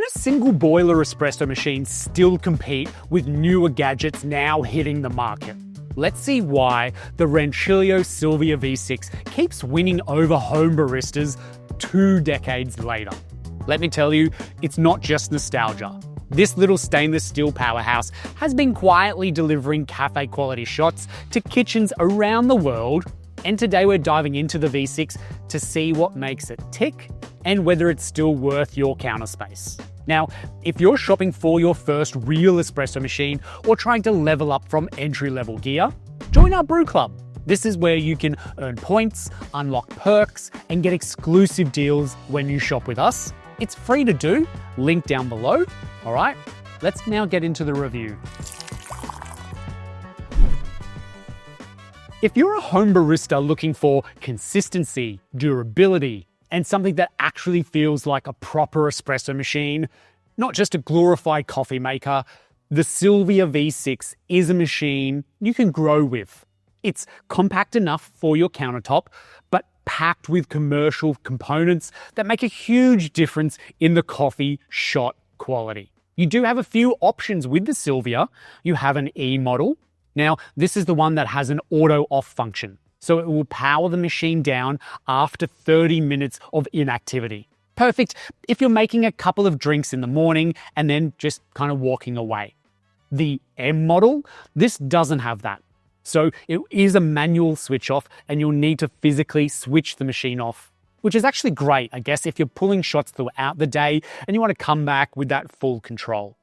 single boiler espresso machines still compete with newer gadgets now hitting the market? Let's see why the Rancilio Silvia V6 keeps winning over home baristas 2 decades later. Let me tell you, it's not just nostalgia. This little stainless steel powerhouse has been quietly delivering cafe quality shots to kitchens around the world, and today we're diving into the V6 to see what makes it tick and whether it's still worth your counter space. Now, if you're shopping for your first real espresso machine or trying to level up from entry-level gear, join our Brew Club. This is where you can earn points, unlock perks, and get exclusive deals when you shop with us. It's free to do, link down below. All right, let's now get into the review. If you're a home barista looking for consistency, durability, and something that actually feels like a proper espresso machine, not just a glorified coffee maker, the Silvia V6 is a machine you can grow with. It's compact enough for your countertop, but packed with commercial components that make a huge difference in the coffee shot quality. You do have a few options with the Silvia. You have an E model. Now, this is the one that has an auto off function, so it will power the machine down after 30 minutes of inactivity. Perfect if you're making a couple of drinks in the morning and then just kind of walking away. The M model, this doesn't have that. So it is a manual switch off and you'll need to physically switch the machine off, which is actually great, I guess, if you're pulling shots throughout the day and you want to come back with that full control.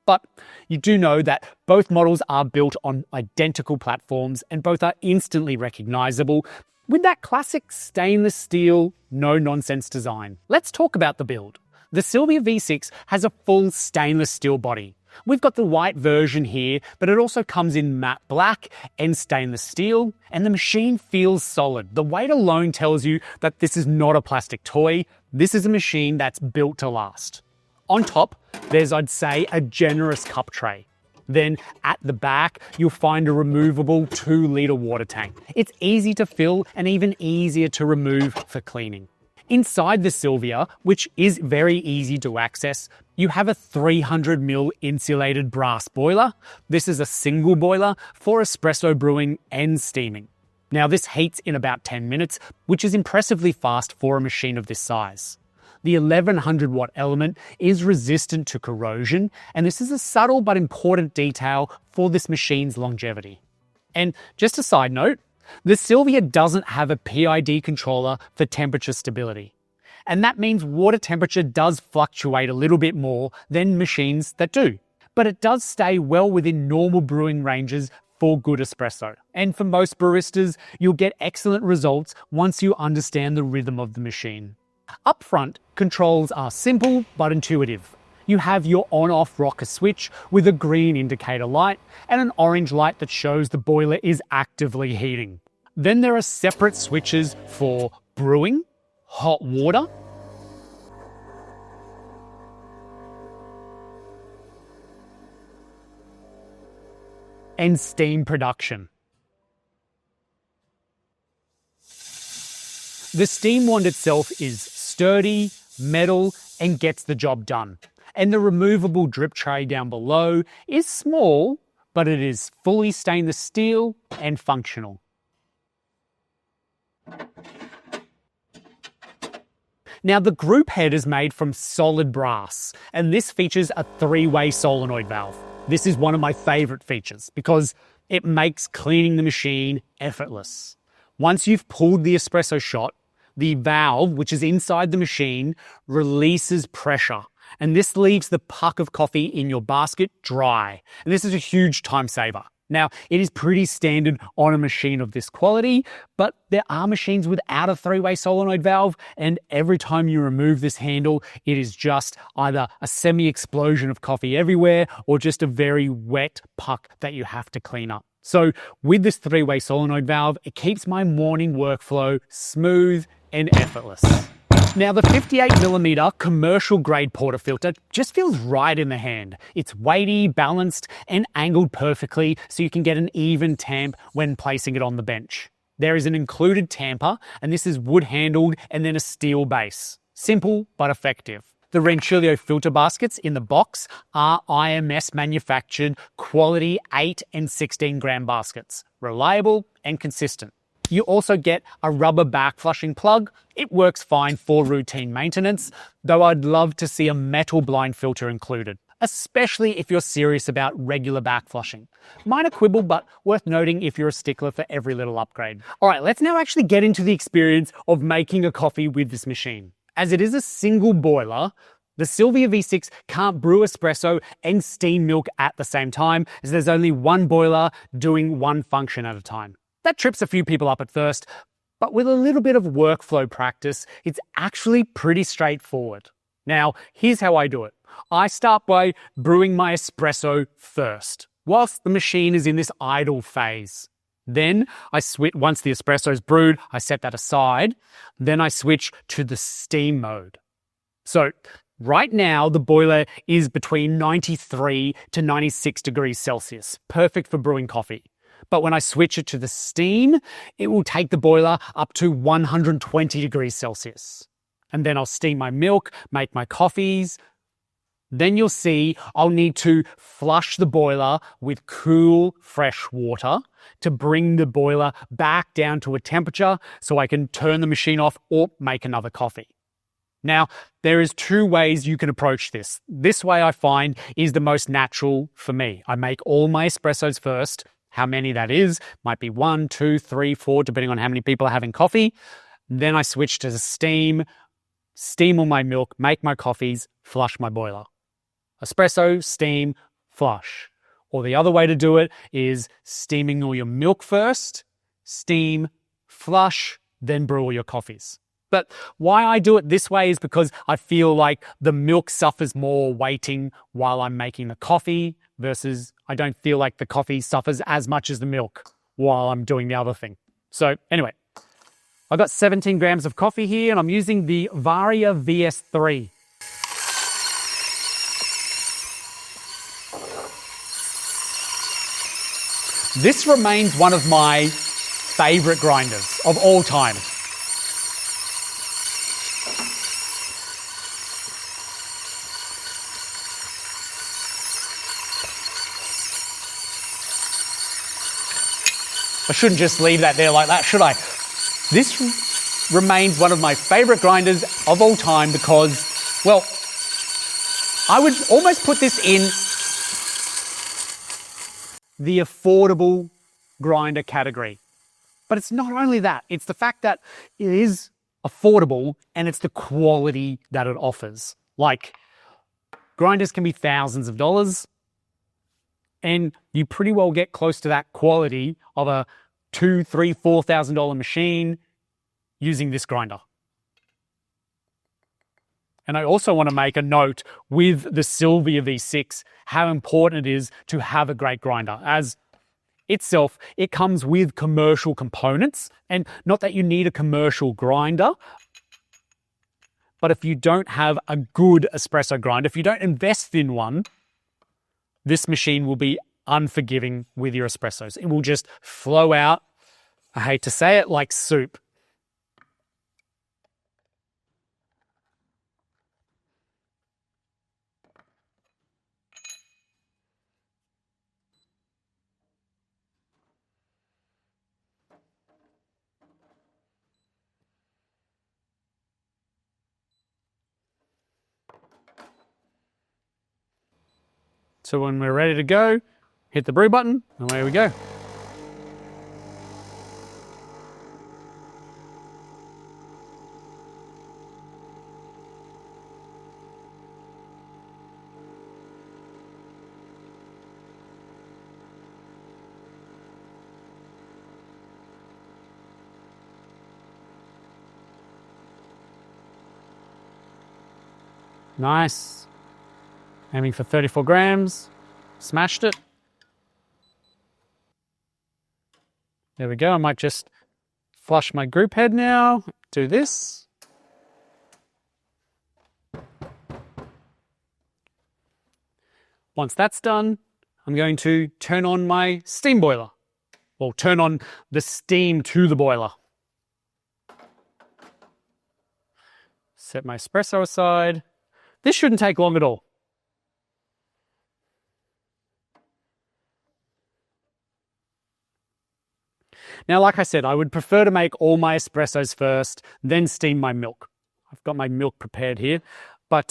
But you do know that both models are built on identical platforms and both are instantly recognizable with that classic stainless steel, no-nonsense design. Let's talk about the build. The Silvia V6 has a full stainless steel body. We've got the white version here, but it also comes in matte black and stainless steel, and the machine feels solid. The weight alone tells you that this is not a plastic toy. This is a machine that's built to last. On top, there's, I'd say, a generous cup tray. Then at the back, you'll find a removable 2-litre water tank. It's easy to fill and even easier to remove for cleaning. Inside the Silvia, which is very easy to access, you have a 300ml insulated brass boiler. This is a single boiler for espresso brewing and steaming. Now this heats in about 10 minutes, which is impressively fast for a machine of this size. The 1100 watt element is resistant to corrosion, and this is a subtle but important detail for this machine's longevity. And just a side note, the Silvia doesn't have a PID controller for temperature stability. And that means water temperature does fluctuate a little bit more than machines that do. But it does stay well within normal brewing ranges for good espresso. And for most baristas, you'll get excellent results once you understand the rhythm of the machine. Up front, controls are simple but intuitive. You have your on-off rocker switch with a green indicator light and an orange light that shows the boiler is actively heating. Then there are separate switches for brewing, hot water, and steam production. The steam wand itself is sturdy, metal, and gets the job done. And the removable drip tray down below is small, but it is fully stainless steel and functional. Now the group head is made from solid brass, and this features a 3-way solenoid valve. This is one of my favorite features because it makes cleaning the machine effortless. Once you've pulled the espresso shot, the valve, which is inside the machine, releases pressure, and this leaves the puck of coffee in your basket dry. And this is a huge time saver. Now, it is pretty standard on a machine of this quality, but there are machines without a 3-way solenoid valve, and every time you remove this handle, it is just either a semi-explosion of coffee everywhere or just a very wet puck that you have to clean up. So with this 3-way solenoid valve, it keeps my morning workflow smooth and effortless. Now the 58mm commercial grade portafilter just feels right in the hand. It's weighty, balanced, and angled perfectly so you can get an even tamp when placing it on the bench. There is an included tamper, and this is wood handled and then a steel base. Simple but effective. The Rancilio filter baskets in the box are IMS manufactured quality 8 and 16 gram baskets, reliable and consistent. You also get a rubber back flushing plug. It works fine for routine maintenance, though I'd love to see a metal blind filter included, especially if you're serious about regular back flushing. Minor quibble, but worth noting if you're a stickler for every little upgrade. All right, let's now actually get into the experience of making a coffee with this machine. As it is a single boiler, the Silvia V6 can't brew espresso and steam milk at the same time, as there's only one boiler doing one function at a time. That trips a few people up at first, but with a little bit of workflow practice, it's actually pretty straightforward. Now, here's how I do it. I start by brewing my espresso first, whilst the machine is in this idle phase. Then I switch, once the espresso is brewed, I set that aside. Then I switch to the steam mode. So right now, the boiler is between 93 to 96 degrees Celsius, perfect for brewing coffee. But when I switch it to the steam, it will take the boiler up to 120 degrees Celsius. And then I'll steam my milk, make my coffees. Then you'll see I'll need to flush the boiler with cool, fresh water to bring the boiler back down to a temperature so I can turn the machine off or make another coffee. Now, there is two ways you can approach this. This way I find is the most natural for me. I make all my espressos first. How many that is, might be 1, 2, 3, 4, depending on how many people are having coffee. Then I switch to the steam all my milk, make my coffees, flush my boiler. Espresso, steam, flush. Or the other way to do it is steaming all your milk first, steam, flush, then brew all your coffees. But why I do it this way is because I feel like the milk suffers more waiting while I'm making the coffee versus I don't feel like the coffee suffers as much as the milk while I'm doing the other thing. So anyway, I've got 17 grams of coffee here and I'm using the Varia VS3. This remains one of my favorite grinders of all time. I shouldn't just leave that there like that, should I? This remains one of my favorite grinders of all time because, well, I would almost put this in the affordable grinder category. But it's not only that, it's the fact that it is affordable and it's the quality that it offers. Like, grinders can be thousands of dollars and you pretty well get close to that quality of a $2,000, $3,000, $4,000 machine using this grinder. And I also want to make a note with the Silvia V6, how important it is to have a great grinder. As itself, it comes with commercial components, and not that you need a commercial grinder, but if you don't have a good espresso grinder, if you don't invest in one, this machine will be unforgiving with your espressos. It will just flow out, I hate to say it, like soup. So when we're ready to go, hit the brew button, and away we go. Nice. Aiming for 34 grams. Smashed it. There we go. I might just flush my group head now. Do this. Once that's done, I'm going to turn on my steam boiler. Well, turn on the steam to the boiler. Set my espresso aside. This shouldn't take long at all. Now, like I said, I would prefer to make all my espressos first, then steam my milk. I've got my milk prepared here, but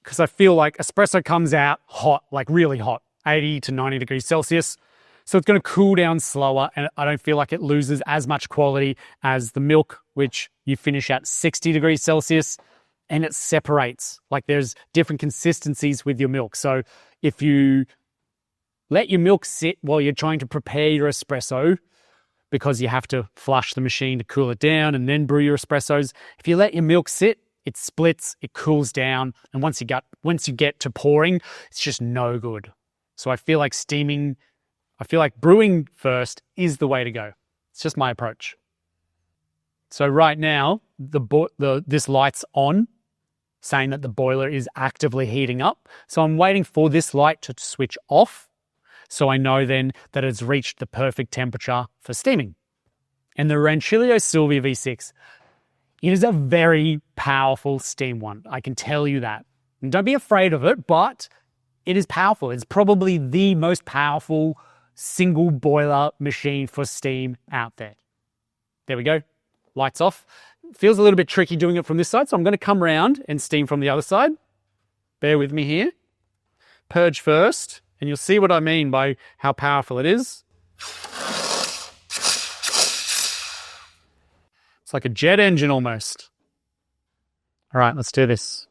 because I feel like espresso comes out hot, like really hot, 80 to 90 degrees Celsius. So it's going to cool down slower, and I don't feel like it loses as much quality as the milk, which you finish at 60 degrees Celsius, and it separates. Like there's different consistencies with your milk. So if you let your milk sit while you're trying to prepare your espresso, because you have to flush the machine to cool it down and then brew your espressos. If you let your milk sit, it splits, it cools down, and once you get to pouring, it's just no good. So I feel like brewing first is the way to go. It's just my approach. So right now, this light's on, saying that the boiler is actively heating up. So I'm waiting for this light to switch off, so I know then that it's reached the perfect temperature for steaming. And the Rancilio Silvia V6, it is a very powerful steam one. I can tell you that. And don't be afraid of it, but it is powerful. It's probably the most powerful single boiler machine for steam out there. There we go. Lights off. Feels a little bit tricky doing it from this side, so I'm going to come around and steam from the other side. Bear with me here. Purge first. And you'll see what I mean by how powerful it is. It's like a jet engine almost. All right, let's do this.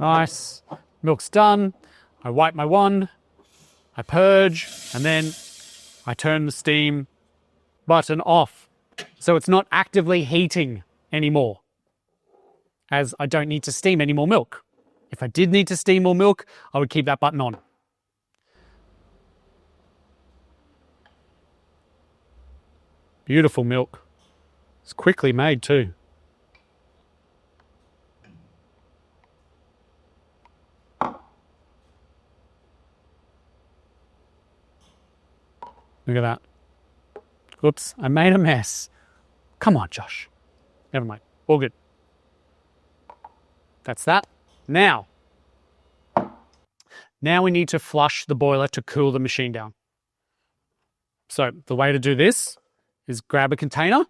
Nice. Milk's done. I wipe my wand, I purge, and then I turn the steam button off. So it's not actively heating anymore, as I don't need to steam any more milk. If I did need to steam more milk, I would keep that button on. Beautiful milk. It's quickly made too. Look at that. Oops, I made a mess. Come on, Josh. Never mind. All good. That's that. Now we need to flush the boiler to cool the machine down. So the way to do this is grab a container,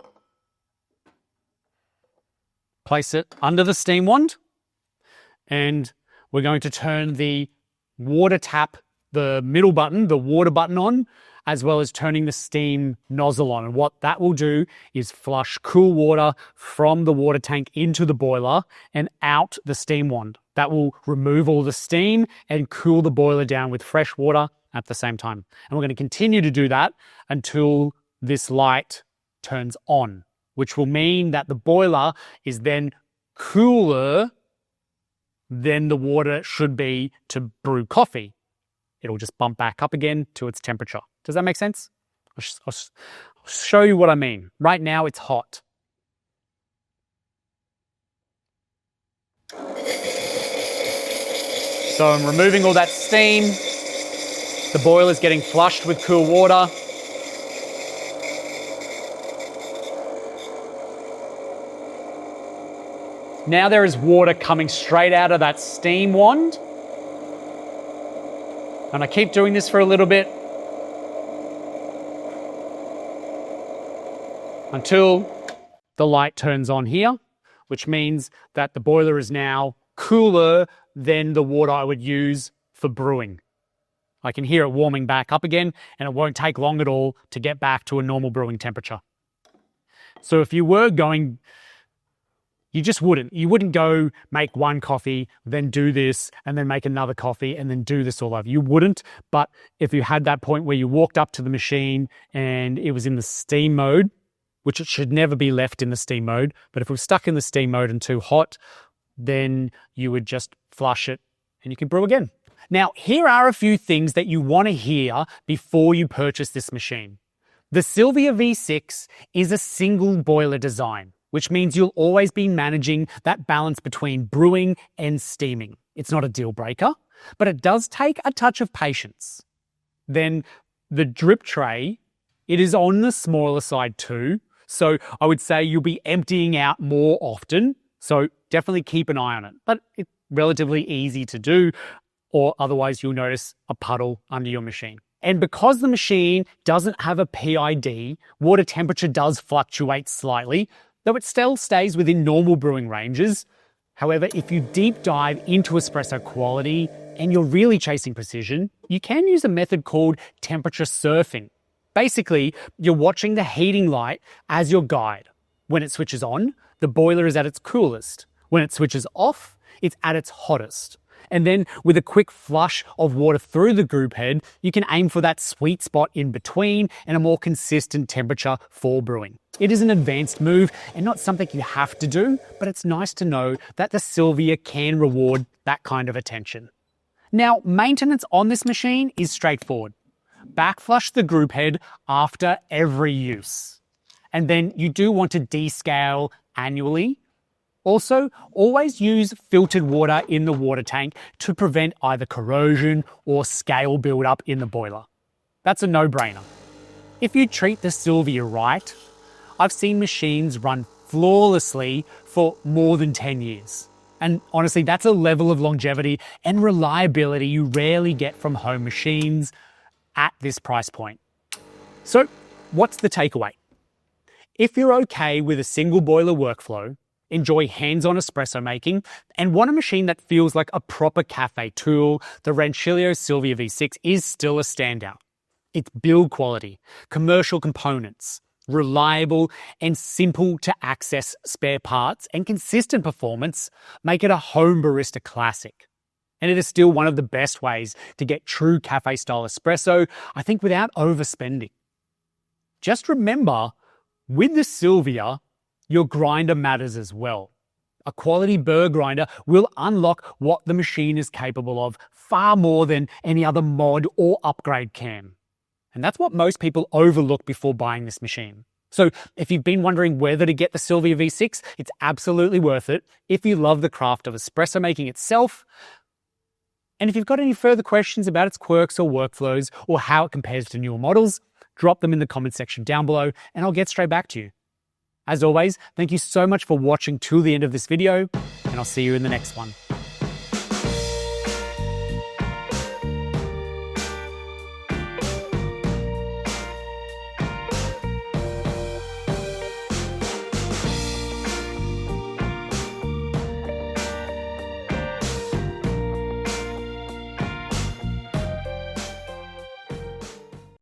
place it under the steam wand, and we're going to turn the water tap, the middle button, the water button on, as well as turning the steam nozzle on. And what that will do is flush cool water from the water tank into the boiler and out the steam wand. That will remove all the steam and cool the boiler down with fresh water at the same time. And we're going to continue to do that until this light turns on, which will mean that the boiler is then cooler than the water should be to brew coffee. It'll just bump back up again to its temperature. Does that make sense? I'll show you what I mean. Right now it's hot. So I'm removing all that steam. The boiler's getting flushed with cool water. Now there is water coming straight out of that steam wand. And I keep doing this for a little bit until the light turns on here, which means that the boiler is now cooler than the water I would use for brewing. I can hear it warming back up again, and it won't take long at all to get back to a normal brewing temperature. So if you were going, you wouldn't go make one coffee, then do this, and then make another coffee, and then do this all over. You wouldn't, but if you had that point where you walked up to the machine and it was in the steam mode, which it should never be left in the steam mode, but if it was stuck in the steam mode and too hot, then you would just flush it and you can brew again. Now, here are a few things that you want to hear before you purchase this machine. The Silvia V6 is a single boiler design, which means you'll always be managing that balance between brewing and steaming. It's not a deal breaker, but it does take a touch of patience. Then the drip tray, it is on the smaller side too, so I would say you'll be emptying out more often, so definitely keep an eye on it. But it's relatively easy to do, or otherwise you'll notice a puddle under your machine. And because the machine doesn't have a PID, water temperature does fluctuate slightly, though it still stays within normal brewing ranges. However, if you deep dive into espresso quality and you're really chasing precision, you can use a method called temperature surfing. Basically, you're watching the heating light as your guide. When it switches on, the boiler is at its coolest. When it switches off, it's at its hottest. And then with a quick flush of water through the group head, you can aim for that sweet spot in between and a more consistent temperature for brewing. It is an advanced move and not something you have to do, but it's nice to know that the Silvia can reward that kind of attention. Now, maintenance on this machine is straightforward. Backflush the group head after every use. And then you do want to descale annually. Also, always use filtered water in the water tank to prevent either corrosion or scale buildup in the boiler. That's a no-brainer. If you treat the Silvia right, I've seen machines run flawlessly for more than 10 years. And honestly, that's a level of longevity and reliability you rarely get from home machines at this price point. So, what's the takeaway? If you're okay with a single boiler workflow, enjoy hands-on espresso making, and want a machine that feels like a proper cafe tool, the Rancilio Silvia V6 is still a standout. Its build quality, commercial components, reliable and simple to access spare parts, and consistent performance make it a home barista classic. And it is still one of the best ways to get true cafe-style espresso, I think, without overspending. Just remember, with the Silvia, your grinder matters as well. A quality burr grinder will unlock what the machine is capable of far more than any other mod or upgrade can. And that's what most people overlook before buying this machine. So if you've been wondering whether to get the Silvia V6, it's absolutely worth it if you love the craft of espresso making itself. And if you've got any further questions about its quirks or workflows or how it compares to newer models, drop them in the comment section down below and I'll get straight back to you. As always, thank you so much for watching to the end of this video, and I'll see you in the next one.